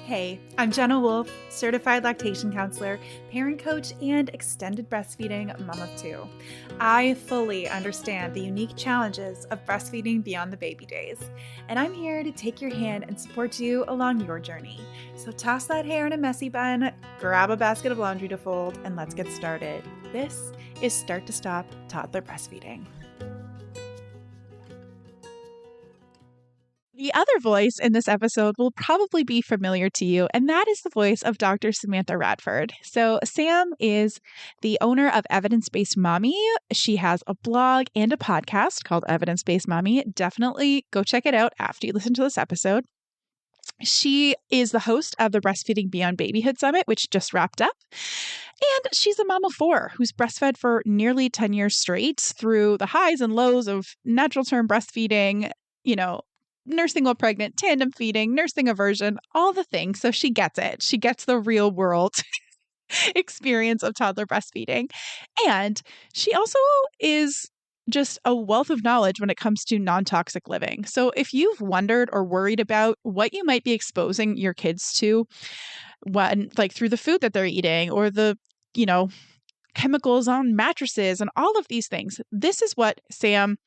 Hey, I'm Jenna Wolf, certified lactation counselor, parent coach, and extended breastfeeding mom of two. I fully understand the unique challenges of breastfeeding beyond the baby days, and I'm here to take your hand and support you along your journey. So toss that hair in a messy bun, grab a basket of laundry to fold, and let's get started. This is Start to Stop Toddler Breastfeeding. The other voice in this episode will probably be familiar to you, and that is the voice of Dr. Samantha Radford. So, Sam is the owner of Evidence Based Mommy. She has a blog and a podcast called Evidence Based Mommy. Definitely go check it out after you listen to this episode. She is the host of the Breastfeeding Beyond Babyhood Summit, which just wrapped up. And she's a mom of four who's breastfed for nearly 10 years straight through the highs and lows of natural term breastfeeding, nursing while pregnant, tandem feeding, nursing aversion, all the things. So she gets it. She gets the real world experience of toddler breastfeeding. And she also is just a wealth of knowledge when it comes to non-toxic living. So if you've wondered or worried about what you might be exposing your kids to when, like through the food that they're eating or the, chemicals on mattresses and all of these things, this is what Sam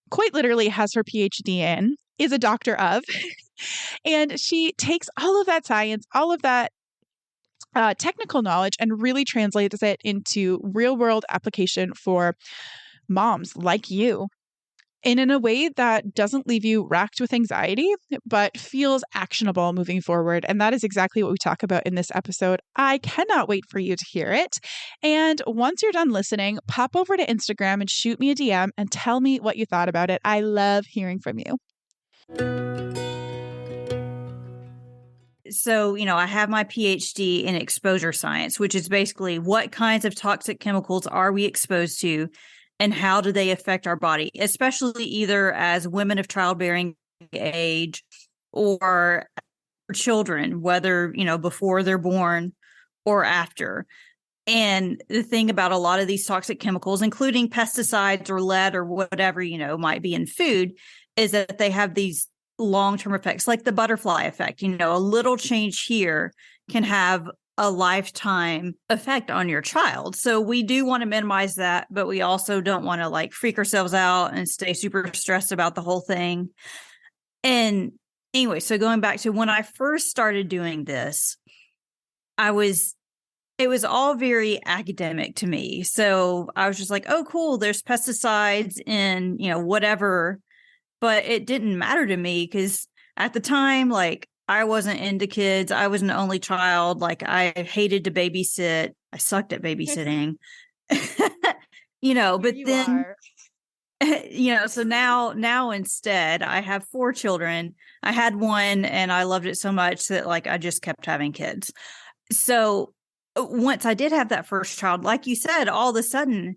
quite literally has her PhD in, is a doctor of. And she takes all of that science, all of that technical knowledge, and really translates it into real world application for moms like you. And in a way that doesn't leave you racked with anxiety, but feels actionable moving forward. And that is exactly what we talk about in this episode. I cannot wait for you to hear it. And once you're done listening, pop over to Instagram and shoot me a DM and tell me what you thought about it. I love hearing from you. So, I have my PhD in exposure science, which is basically what kinds of toxic chemicals are we exposed to and how do they affect our body, especially either as women of childbearing age or children, whether, before they're born or after. And the thing about a lot of these toxic chemicals, including pesticides or lead or whatever, might be in food, is that they have these long-term effects, like the butterfly effect. A little change here can have a lifetime effect on your child. So we do want to minimize that, but we also don't want to freak ourselves out and stay super stressed about the whole thing. And anyway, so going back to when I first started doing this, it was all very academic to me. So I was just like, oh, cool, there's pesticides in, whatever. But it didn't matter to me because at the time, I wasn't into kids. I was an only child. I hated to babysit. I sucked at babysitting, but then, so now instead I have four children. I had one and I loved it so much that I just kept having kids. So once I did have that first child, like you said, all of a sudden,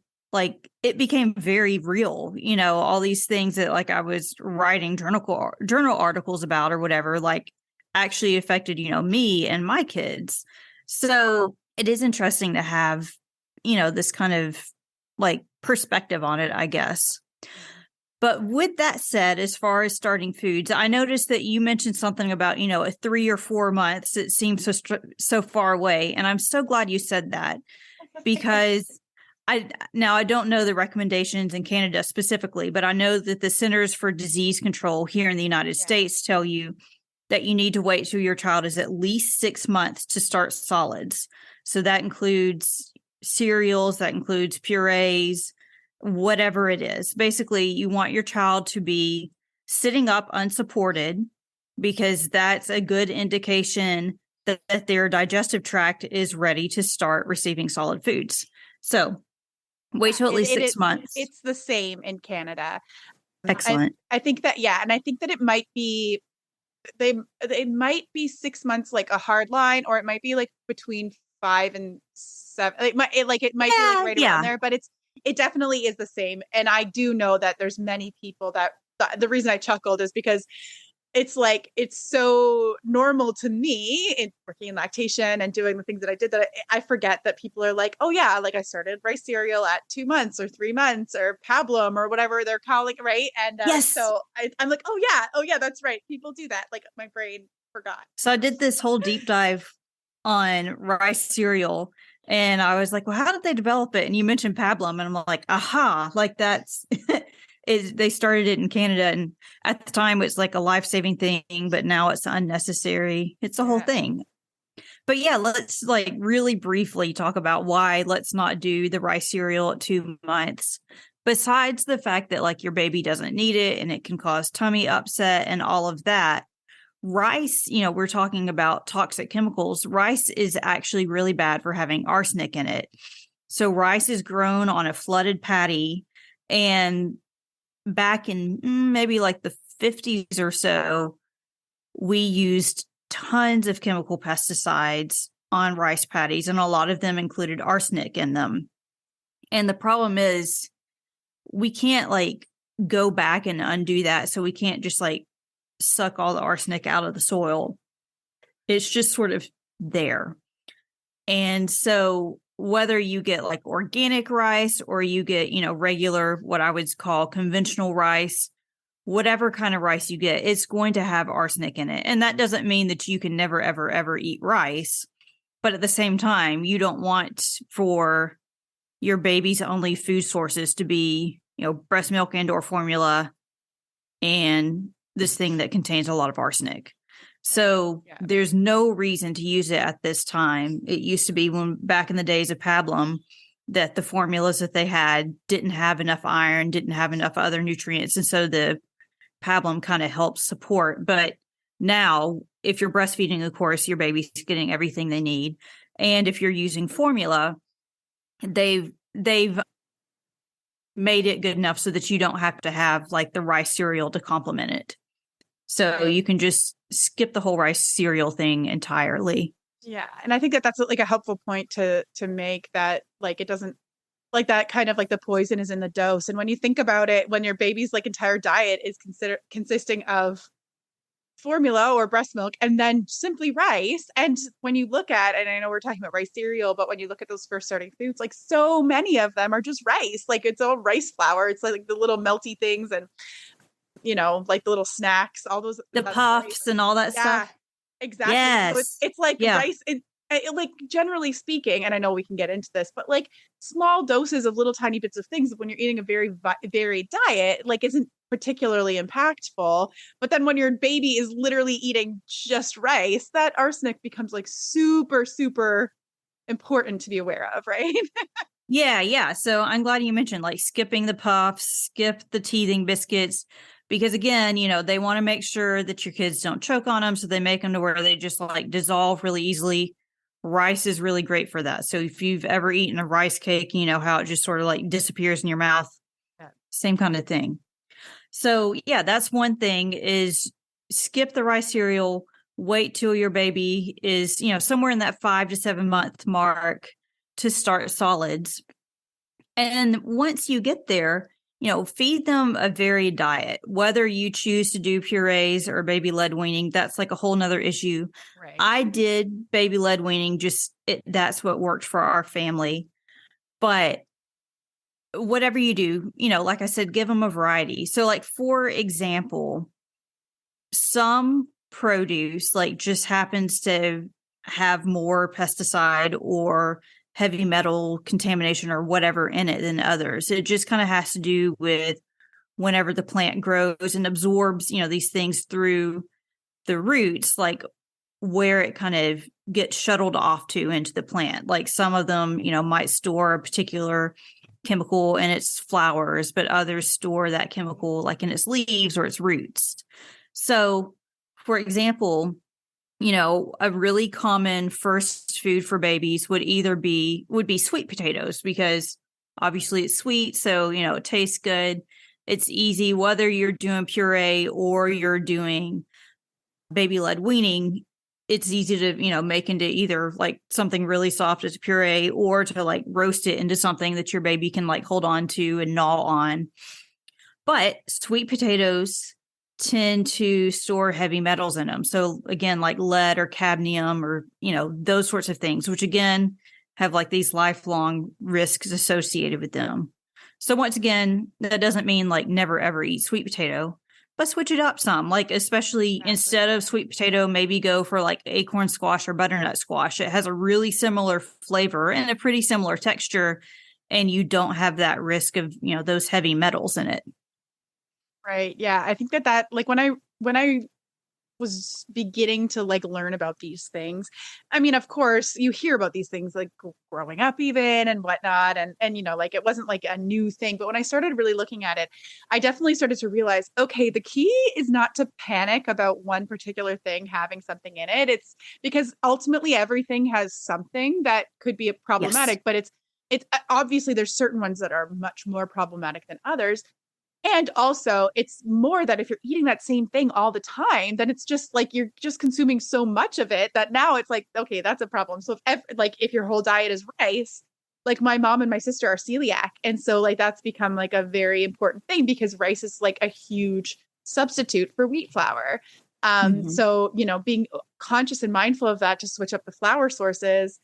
it became very real, all these things that I was writing journal articles about or whatever, actually affected, me and my kids. So it is interesting to have, this kind of perspective on it, I guess. But with that said, as far as starting foods, I noticed that you mentioned something about, a 3 or 4 months. It seems so far away. And I'm so glad you said that because I don't know the recommendations in Canada specifically, but I know that the Centers for Disease Control here in the United States tell you that you need to wait till your child is at least 6 months to start solids. So that includes cereals, that includes purees, whatever it is. Basically, you want your child to be sitting up unsupported because that's a good indication that their digestive tract is ready to start receiving solid foods. So wait till at least 6 months. It's the same in Canada. Excellent. I think that, and I think that it might be, it might be 6 months, a hard line, or it might be between 5 and 7. It might be right around there, but it definitely is the same. And I do know that there's many people that the reason I chuckled is because it's so normal to me in working in lactation and doing the things that I did that I forget that people are like, oh yeah, I started rice cereal at 2 months or 3 months or pablum or whatever they're calling, right? And yes. So I'm like, oh yeah, that's right. People do that. My brain Forgot. So I did this whole deep dive on rice cereal, and I was like, well, how did they develop it? And you mentioned pablum, and I'm like, aha, like that's they started it in Canada, and at the time it's like a life-saving thing, but now it's unnecessary. It's a whole thing. But yeah, let's like really briefly talk about why let's not do the rice cereal at 2 months. Besides the fact that like your baby doesn't need it and it can cause tummy upset and all of that, rice, we're talking about toxic chemicals. Rice is actually really bad for having arsenic in it. So rice is grown on a flooded paddy, and back in maybe like the 50s or so, we used tons of chemical pesticides on rice paddies, and a lot of them included arsenic in them. And the problem is we can't like go back and undo that. So we can't just like suck all the arsenic out of the soil. It's just sort of there. And so whether you get like organic rice or you get, regular, what I would call conventional rice, whatever kind of rice you get, it's going to have arsenic in it. And that doesn't mean that you can never, ever, ever eat rice. But at the same time, you don't want for your baby's only food sources to be, breast milk and or formula and this thing that contains a lot of arsenic. So there's no reason to use it at this time. It used to be when back in the days of pablum that the formulas that they had didn't have enough iron, didn't have enough other nutrients. And so the pablum kind of helps support. But now if you're breastfeeding, of course, your baby's getting everything they need. And if you're using formula, they've made it good enough so that you don't have to have like the rice cereal to complement it. So you can just skip the whole rice cereal thing entirely. Yeah. And I think that that's like a helpful point to make, that like it doesn't, like that kind of like the poison is in the dose. And when you think about it, when your baby's like entire diet is consisting of formula or breast milk and then simply rice. And when you look at, and I know we're talking about rice cereal, but when you look at those first starting foods, like so many of them are just rice. Like it's all rice flour. It's like the little melty things and, like the little snacks, all those. The puffs and all that stuff. Exactly. Yes. So it's like rice. Like generally speaking, and I know we can get into this, but like small doses of little tiny bits of things when you're eating a very varied diet, like isn't particularly impactful. But then when your baby is literally eating just rice, that arsenic becomes like super, super important to be aware of, right? Yeah. So I'm glad you mentioned like skipping the puffs, skip the teething biscuits, because again, they want to make sure that your kids don't choke on them. So they make them to where they just like dissolve really easily. Rice is really great for that. So if you've ever eaten a rice cake, you know how it just sort of like disappears in your mouth. Same kind of thing. So yeah, that's one thing, is skip the rice cereal, wait till your baby is, somewhere in that 5 to 7 month mark to start solids. And once you get there, feed them a varied diet, whether you choose to do purees or baby led weaning. That's like a whole nother issue. Right. I did baby led weaning, that's what worked for our family. But whatever you do, like I said, give them a variety. So like, for example, some produce like just happens to have more pesticide or heavy metal contamination or whatever in it than others. It just kind of has to do with whenever the plant grows and absorbs, these things through the roots, like where it kind of gets shuttled off to into the plant. Like some of them, might store a particular chemical in its flowers, but others store that chemical like in its leaves or its roots. So, for example, a really common first food for babies would be sweet potatoes, because obviously it's sweet. So, it tastes good. It's easy, whether you're doing puree or you're doing baby led weaning. It's easy to, make into either like something really soft as a puree, or to like roast it into something that your baby can like hold on to and gnaw on. But sweet potatoes tend to store heavy metals in them. So again, like lead or cadmium or, those sorts of things, which again have like these lifelong risks associated with them. So once again, that doesn't mean like never ever eat sweet potato, but switch it up some. Like, especially instead of sweet potato, maybe go for like acorn squash or butternut squash. It has a really similar flavor and a pretty similar texture, and you don't have that risk of, those heavy metals in it. Right. Yeah. I think that like when I was beginning to like learn about these things. I mean, of course, you hear about these things like growing up even and whatnot. And like it wasn't like a new thing. But when I started really looking at it, I definitely started to realize, okay, the key is not to panic about one particular thing having something in it. It's because ultimately everything has something that could be Yes. problematic, but it's obviously there's certain ones that are much more problematic than others. And also, it's more that if you're eating that same thing all the time, then it's just like you're just consuming so much of it that now it's like, okay, that's a problem. So if your whole diet is rice, like my mom and my sister are celiac, and so like that's become like a very important thing because rice is like a huge substitute for wheat flour. Mm-hmm. So being conscious and mindful of that to switch up the flour sources.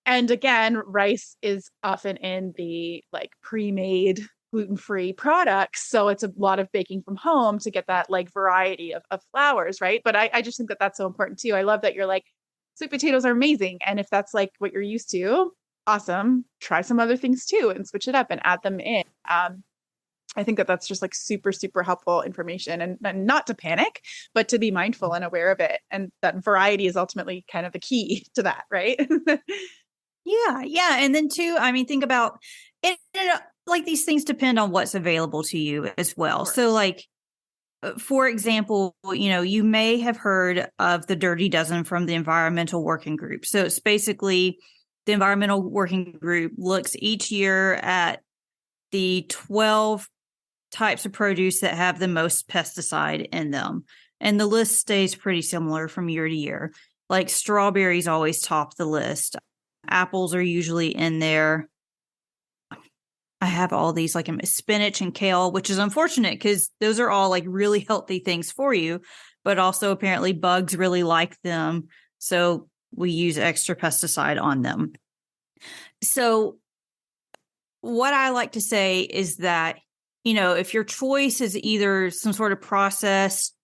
And again, rice is often in the like pre-made gluten-free products. So it's a lot of baking from home to get that like variety of flours, right? But I just think that that's so important too. I love that you're like, sweet potatoes are amazing. And if that's like what you're used to, awesome. Try some other things too and switch it up and add them in. I think that that's just like super, super helpful information and not to panic, but to be mindful and aware of it. And that variety is ultimately kind of the key to that, right? Yeah, yeah. And then too, I mean, think about it, like these things depend on what's available to you as well. So like, for example, you may have heard of the Dirty Dozen from the Environmental Working Group. So it's basically the Environmental Working Group looks each year at the 12 types of produce that have the most pesticide in them. And the list stays pretty similar from year to year. Like strawberries always top the list. Apples are usually in there. I have all these like spinach and kale, which is unfortunate because those are all like really healthy things for you, but also apparently bugs really like them. So we use extra pesticide on them. So what I like to say is that, if your choice is either some sort of processed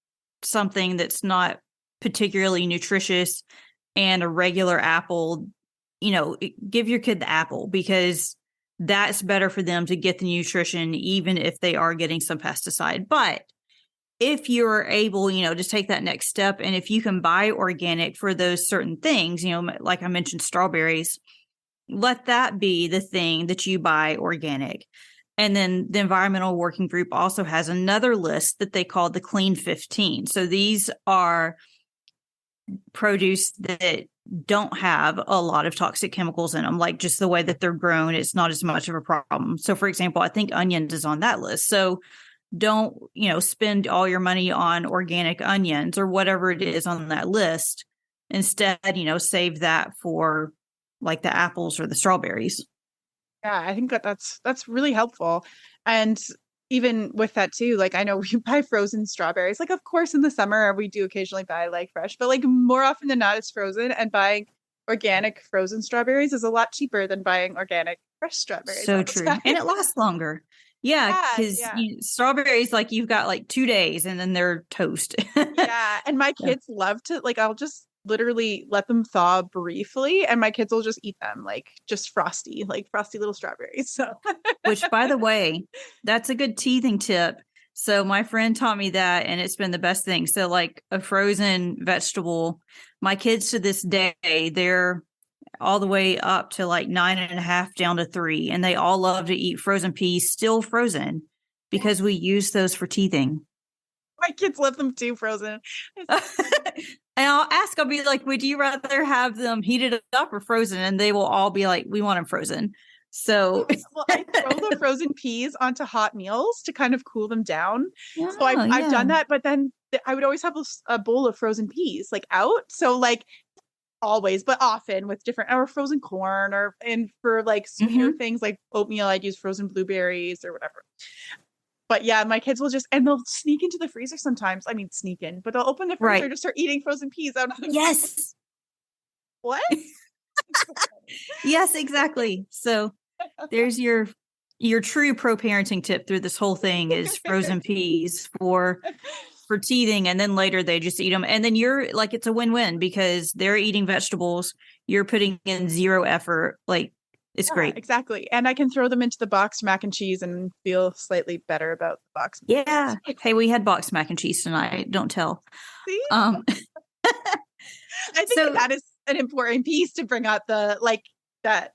something that's not particularly nutritious and a regular apple, give your kid the apple because that's better for them to get the nutrition, even if they are getting some pesticide. But if you're able, to take that next step, and if you can buy organic for those certain things, like I mentioned, strawberries, let that be the thing that you buy organic. And then the Environmental Working Group also has another list that they call the Clean 15. So these are produce that don't have a lot of toxic chemicals in them, like just the way that they're grown, it's not as much of a problem. So for example, I think onions is on that list. So don't, spend all your money on organic onions or whatever it is on that list. Instead, save that for like the apples or the strawberries. Yeah, I think that that's really helpful. And even with that too, like I know we buy frozen strawberries. Like of course in the summer we do occasionally buy like fresh, but like more often than not it's frozen and buying organic frozen strawberries is a lot cheaper than buying organic fresh strawberries So all the true. time. And it lasts longer. Yeah, Yeah, because yeah. strawberries, like you've got like 2 days and then they're toast. Yeah, and my Yeah. kids love to like I'll just literally let them thaw briefly and my kids will just eat them like just frosty, like frosty little strawberries. So Which, by the way, that's a good teething tip. So my friend taught me that, and it's been the best thing. So like a frozen vegetable, my kids to this day, they're all the way up to like 9.5 down to 3, and they all love to eat frozen peas, still frozen, because we use those for teething. my kids love them too frozen. It's And so funny. I'll be like, would you rather have them heated up or frozen? And they will all be like, we want them frozen. So, Well, I throw the frozen peas onto hot meals to kind of cool them down. So oh, I've yeah. done that, but then I would always have a bowl of frozen peas like out. So like always, but often with different or frozen corn or and for like sweeter Hmm. things like oatmeal, I'd use frozen blueberries or whatever. But yeah, my kids will just and they'll sneak into the freezer sometimes. I mean, sneak in, but they'll open the freezer Right. to start eating frozen peas out of the Yes. what? Yes, exactly. So there's your your true pro-parenting tip through this whole thing is frozen peas for teething, and then later they just eat them, and then you're like, it's a win-win because they're eating vegetables, you're putting in zero effort, like it's great. Exactly. And I can throw them into the boxed mac and cheese and feel slightly better about the boxed mac Yeah. Hey, we had boxed mac and cheese tonight, don't tell. See? I think that is an important piece to bring up, that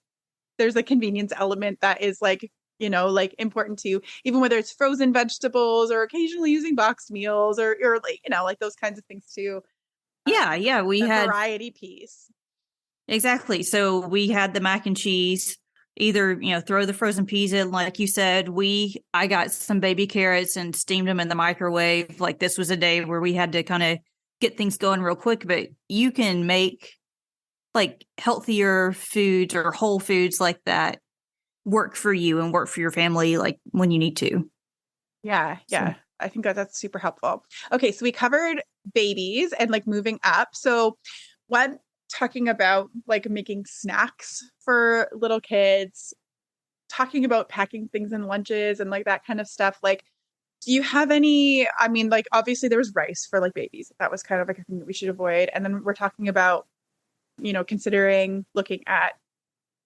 there's a convenience element that is like, like important to you, even whether it's frozen vegetables or occasionally using boxed meals or like, like those kinds of things too. Yeah. We had variety piece. Exactly. So we had the mac and cheese, either, throw the frozen peas in, like you said. I got some baby carrots and steamed them in the microwave. Like this was a day where we had to kind of get things going real quick, but you can make like healthier foods or whole foods like that work for you and work for your family, like when you need to. Yeah. So. I think that's super helpful. Okay. So we covered babies and like moving up. So talking about like making snacks for little kids, talking about packing things in lunches and like that kind of stuff. Like, do you have any, I mean, like obviously there was rice for like babies. That was kind of like a thing that we should avoid. And then we're talking about, considering looking at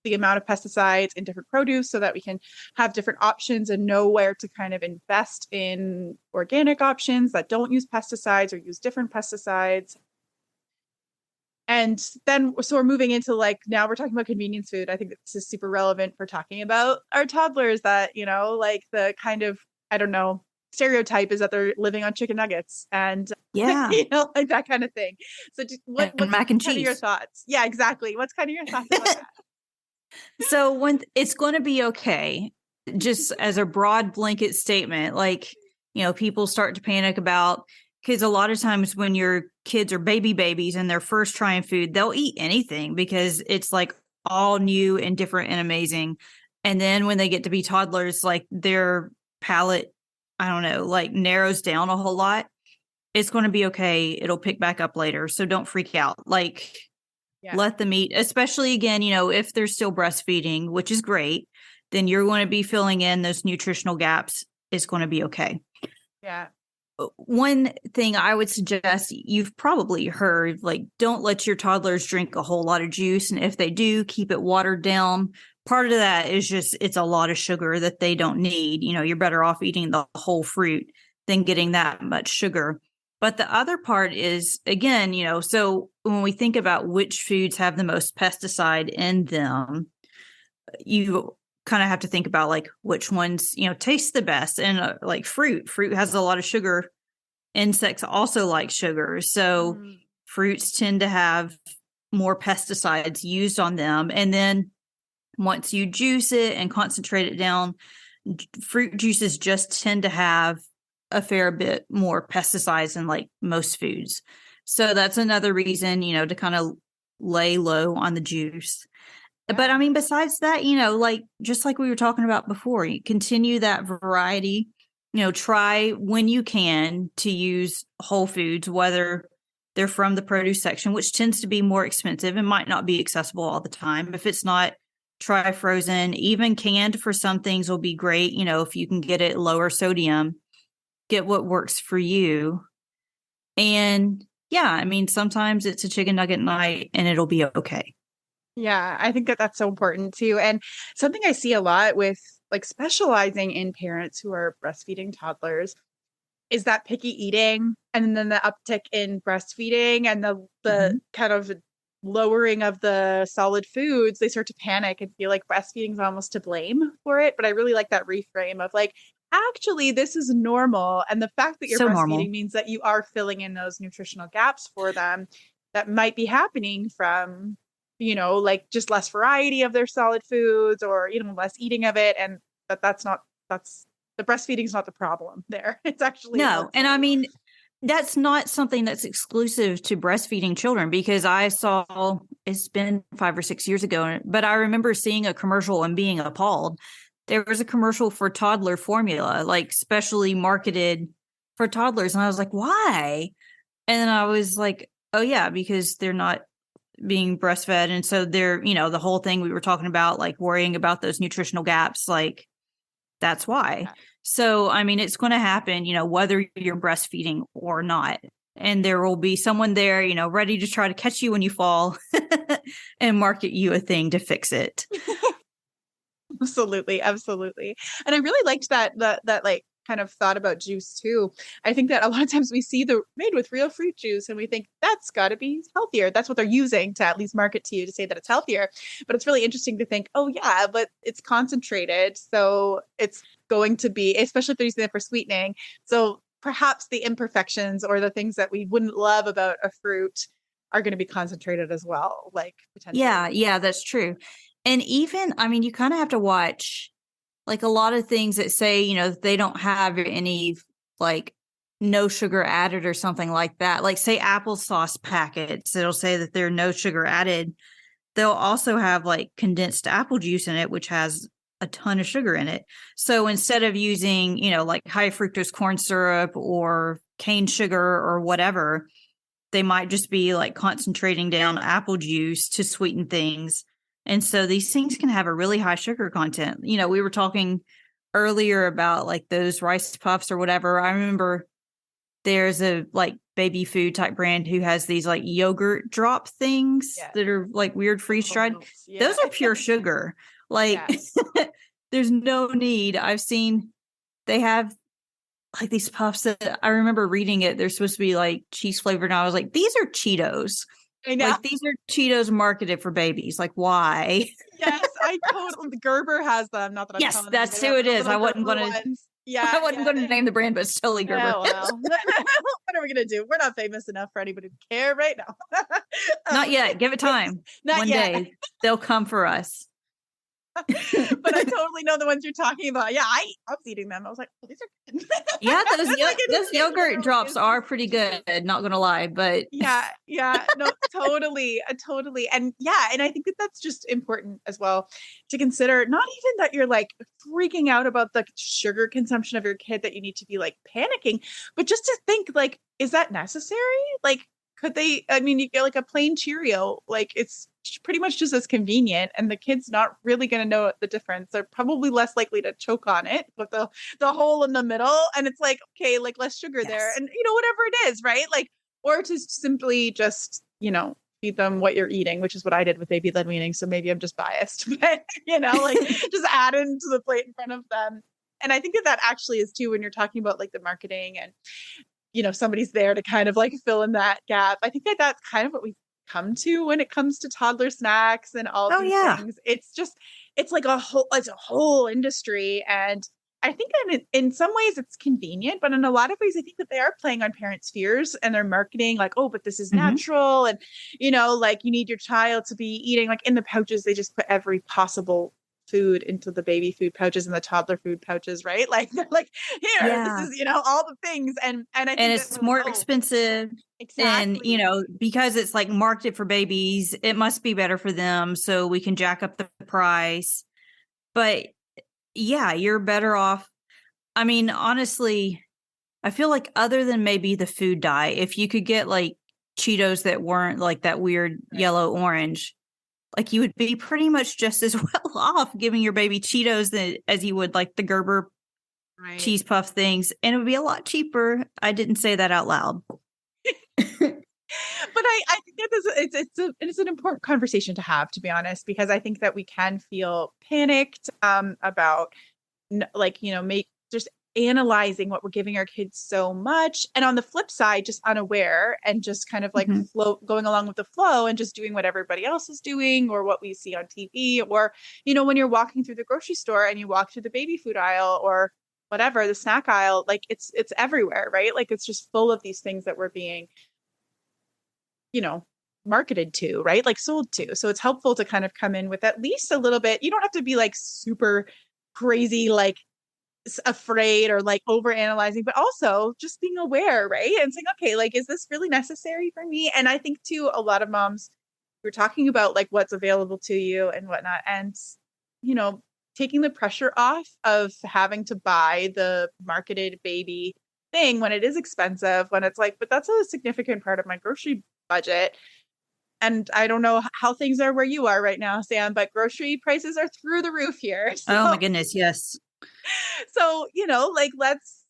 the amount of pesticides in different produce so that we can have different options and know where to kind of invest in organic options that don't use pesticides or use different pesticides. And then, so we're moving into like, now we're talking about convenience food. I think this is super relevant for talking about our toddlers that, like the kind of, I don't know, stereotype is that they're living on chicken nuggets and, like that kind of thing. So what's mac and cheese. Kind of your thoughts? Yeah, exactly. What's kind of your thoughts about that? So when it's going to be okay, just as a broad blanket statement, like, people start to panic about, because a lot of times when your kids are babies and they're first trying food, they'll eat anything because it's like all new and different and amazing. And then when they get to be toddlers, like their palate, I don't know, like narrows down a whole lot. It's going to be okay. It'll pick back up later. So don't freak out. Like, let them eat, especially again, if they're still breastfeeding, which is great, then you're going to be filling in those nutritional gaps. It's going to be okay. Yeah. One thing I would suggest, you've probably heard, like, don't let your toddlers drink a whole lot of juice. And if they do, keep it watered down. Part of that is just, it's a lot of sugar that they don't need. You're better off eating the whole fruit than getting that much sugar. But the other part is, again, so when we think about which foods have the most pesticide in them, you kind of have to think about like which ones, taste the best. And like fruit has a lot of sugar. Insects also like sugar. So fruits tend to have more pesticides used on them. And then once you juice it and concentrate it down, fruit juices just tend to have a fair bit more pesticides than like most foods. So that's another reason, to kind of lay low on the juice. But I mean, besides that, like, just like we were talking about before, you continue that variety, try when you can to use whole foods, whether they're from the produce section, which tends to be more expensive and might not be accessible all the time. If it's not, try frozen. Even canned for some things will be great. If you can get it lower sodium, get what works for you. And yeah, I mean, sometimes it's a chicken nugget night and it'll be okay. Yeah, I think that that's so important too. And something I see a lot with like specializing in parents who are breastfeeding toddlers is that picky eating and then the uptick in breastfeeding and the kind of lowering of the solid foods. They start to panic and feel like breastfeeding is almost to blame for it. But I really like that reframe of like, actually, this is normal. And the fact that you're breastfeeding normal means that you are filling in those nutritional gaps for them that might be happening from, like just less variety of their solid foods or, less eating of it. And that's the breastfeeding is not the problem there. It's actually no. And I mean, that's not something that's exclusive to breastfeeding children, because I saw, it's been 5 or 6 years ago, but I remember seeing a commercial and being appalled. There was a commercial for toddler formula, like specially marketed for toddlers. And I was like, why? And then I was like, oh yeah, because they're not being breastfed. And so they're, the whole thing we were talking about, like worrying about those nutritional gaps, like That's why. Yeah. So, I mean, it's going to happen, whether you're breastfeeding or not. And there will be someone there, ready to try to catch you when you fall and market you a thing to fix it. Absolutely, absolutely. And I really liked that like kind of thought about juice too. I think that a lot of times we see the made with real fruit juice and we think that's got to be healthier. That's what they're using to at least market to you to say that it's healthier. But it's really interesting to think, oh yeah, but it's concentrated, so it's going to be, especially if they're using it for sweetening. So perhaps the imperfections or the things that we wouldn't love about a fruit are going to be concentrated as well, like potentially. Yeah, that's true. And even, I mean, you kind of have to watch like a lot of things that say, they don't have any like no sugar added or something like that. Like say applesauce packets, it'll say that they're no sugar added. They'll also have like condensed apple juice in it, which has a ton of sugar in it. So instead of using, like high fructose corn syrup or cane sugar or whatever, they might just be like concentrating down apple juice to sweeten things. And so these things can have a really high sugar content. We were talking earlier about like those rice puffs or whatever. I remember there's a like baby food type brand who has these like yogurt drop things Yeah. that are like weird freeze dried. Yeah. Those are pure sugar. Like Yeah. there's no need. I've seen they have like these puffs that I remember reading it. They're supposed to be like cheese flavored. And I was like, these are Cheetos. I know. Like these are Cheetos marketed for babies. Like why? Yes, I totally. Gerber has them. Not that I'm Yes, telling them. that's They who have it is. little I wasn't Gerber going to. ones. Yeah, I wasn't going to name the brand, but it's totally Gerber. Oh, well. What are we gonna do? We're not famous enough for anybody to care right now. Not yet. Give it time. Not One yet. day they'll come for us. But I totally know the ones you're talking about. Yeah, I was eating them. I was like, oh, these are good. Yeah, those Like, those yogurt drops are pretty good. Not gonna lie, but yeah, no, totally, totally. And yeah, and I think that that's just important as well to consider, not even that you're like freaking out about the sugar consumption of your kid, that you need to be like panicking, but just to think like, is that necessary? Like, could they, I mean, you get like a plain Cheerio, like it's pretty much just as convenient, and the kid's not really going to know the difference. They're probably less likely to choke on it with the hole in the middle, and it's like, okay, like less sugar there, yes. and whatever it is, right? Like, or to simply just feed them what you're eating, which is what I did with baby led weaning, so maybe I'm just biased, but like just add into the plate in front of them. And I think that actually is too, when you're talking about like the marketing and somebody's there to kind of like fill in that gap. I think that that's kind of what we come to when it comes to toddler snacks and all Oh these yeah. things. It's like it's a whole industry. And I think that in some ways it's convenient, but in a lot of ways I think that they are playing on parents' fears, and they're marketing like, oh, but this is Mm-hmm. natural, and like you need your child to be eating, like in the pouches they just put every possible food into the baby food pouches and the toddler food pouches, right? Like they're like, here, this Yeah. is all the things, and I And think that it's we're like, more oh, expensive. And exactly. because it's like marketed for babies, it must be better for them. So we can jack up the price. But yeah, you're better off. I mean, honestly, I feel like other than maybe the food dye, if you could get like Cheetos that weren't like that weird Right. yellow orange, like you would be pretty much just as well off giving your baby Cheetos as you would like the Gerber Right. cheese puff things, and it would be a lot cheaper. I didn't say that out loud. But I think that it's an important conversation to have, to be honest, because I think that we can feel panicked about like make just analyzing what we're giving our kids so much, and on the flip side just unaware and just kind of like Mm-hmm. going along with the flow and just doing what everybody else is doing or what we see on TV, or when you're walking through the grocery store and you walk through the baby food aisle or whatever, the snack aisle, like it's everywhere, right? Like it's just full of these things that we're being marketed to, right? Like sold to. So it's helpful to kind of come in with at least a little bit. You don't have to be like super crazy, like afraid or like over analyzing, but also just being aware, right? And saying, okay, like, is this really necessary for me? And I think too, a lot of moms, we're talking about like what's available to you and whatnot. And, taking the pressure off of having to buy the marketed baby thing when it is expensive, when it's like, but that's a significant part of my grocery budget. And I don't know how things are where you are right now, Sam, but grocery prices are through the roof here. Oh my So goodness, yes. So, like let's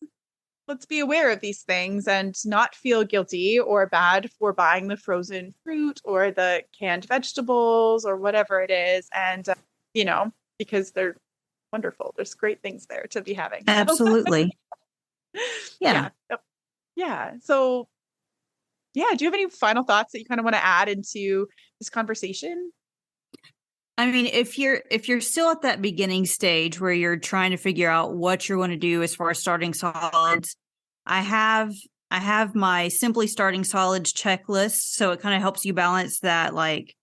be aware of these things and not feel guilty or bad for buying the frozen fruit or the canned vegetables or whatever it is. And, because they're wonderful. There's great things there to be having. So, Absolutely. Yeah. yeah. Yep. Yeah. So, yeah. Do you have any final thoughts that you kind of want to add into this conversation? I mean, if you're still at that beginning stage where you're trying to figure out what you're going to do as far as starting solids, I have I have my Simply Starting Solids checklist, so it kind of helps you balance that, like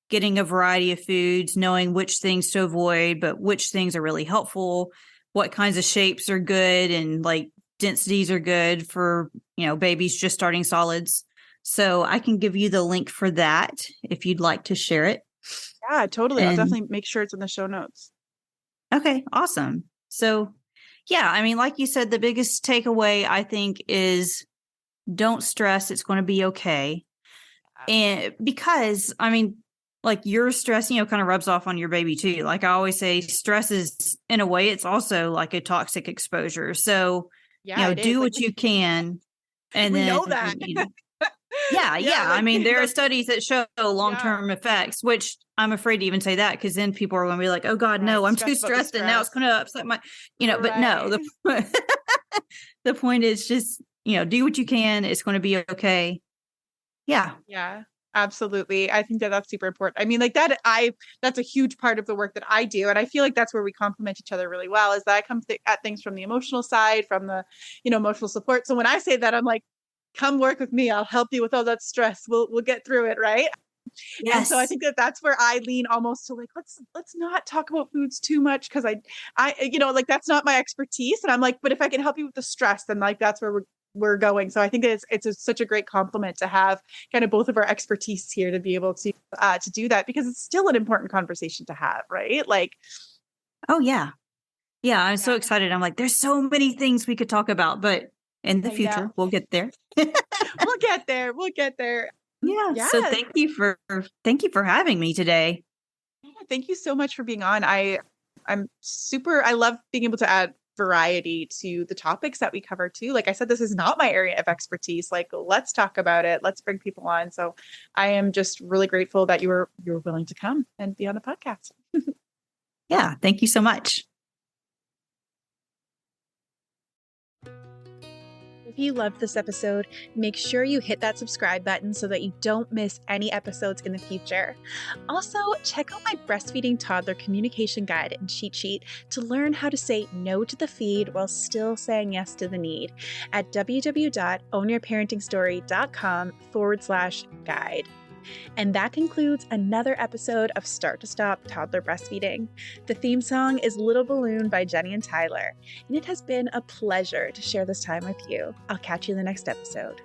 getting a variety of foods, knowing which things to avoid, but which things are really helpful, what kinds of shapes are good and like densities are good for, babies just starting solids. So I can give you the link for that if you'd like to share it. Yeah, totally. I'll And definitely make sure it's in the show notes. okay, awesome. So, yeah, I mean, like you said, the biggest takeaway I think is don't stress. It's going to be okay. And because, I mean, like your stress, kind of rubs off on your baby too. Like I always say, stress is, in a way, it's also like a toxic exposure. So, Yeah, it is. do Like what you can. And we then, know that. yeah, Yeah, yeah. I like mean, there are studies that show yeah, long-term effects, which I'm afraid to even say that because then people are going to be like, "Oh God, no, right. I'm Stress too about the stressed, and now it's stress. going to upset my," But no, Right. the point is just do what you can. It's going to be okay. Yeah. Yeah, absolutely. I think that that's super important. I mean, like that's a huge part of the work that I do. And I feel like that's where we complement each other really well is that I come at things from the emotional side, from the, emotional support. So when I say that, I'm like, come work with me. I'll help you with all that stress. We'll get through it. Right. And so I Yes. think that that's where I lean almost to like, let's not talk about foods too much. Cause like that's not my expertise. And I'm like, but if I can help you with the stress, then like, that's where we're going. So I think such a great compliment to have kind of both of our expertise here to be able to do that because it's still an important conversation to have. Right. Like, Oh yeah. Yeah, I'm so yeah, excited. I'm like, there's so many things we could talk about, but in the I know. future, we'll get there. We'll get there. We'll get there. Yeah. Yeah. So thank you for having me today. Thank you so much for being on. I love being able to add variety to the topics that we cover too. Like I said, this is not my area of expertise. Like let's talk about it. Let's bring people on. So I am just really grateful that you were willing to come and be on the podcast. Yeah. Thank you so much. If you loved this episode, make sure you hit that subscribe button so that you don't miss any episodes in the future. Also, check out my breastfeeding toddler communication guide and cheat sheet to learn how to say no to the feed while still saying yes to the need at www.ownyourparentingstory.com/guide. And that concludes another episode of Start to Stop Toddler Breastfeeding. The theme song is Little Balloon by Jenny and Tyler, and it has been a pleasure to share this time with you. I'll catch you in the next episode.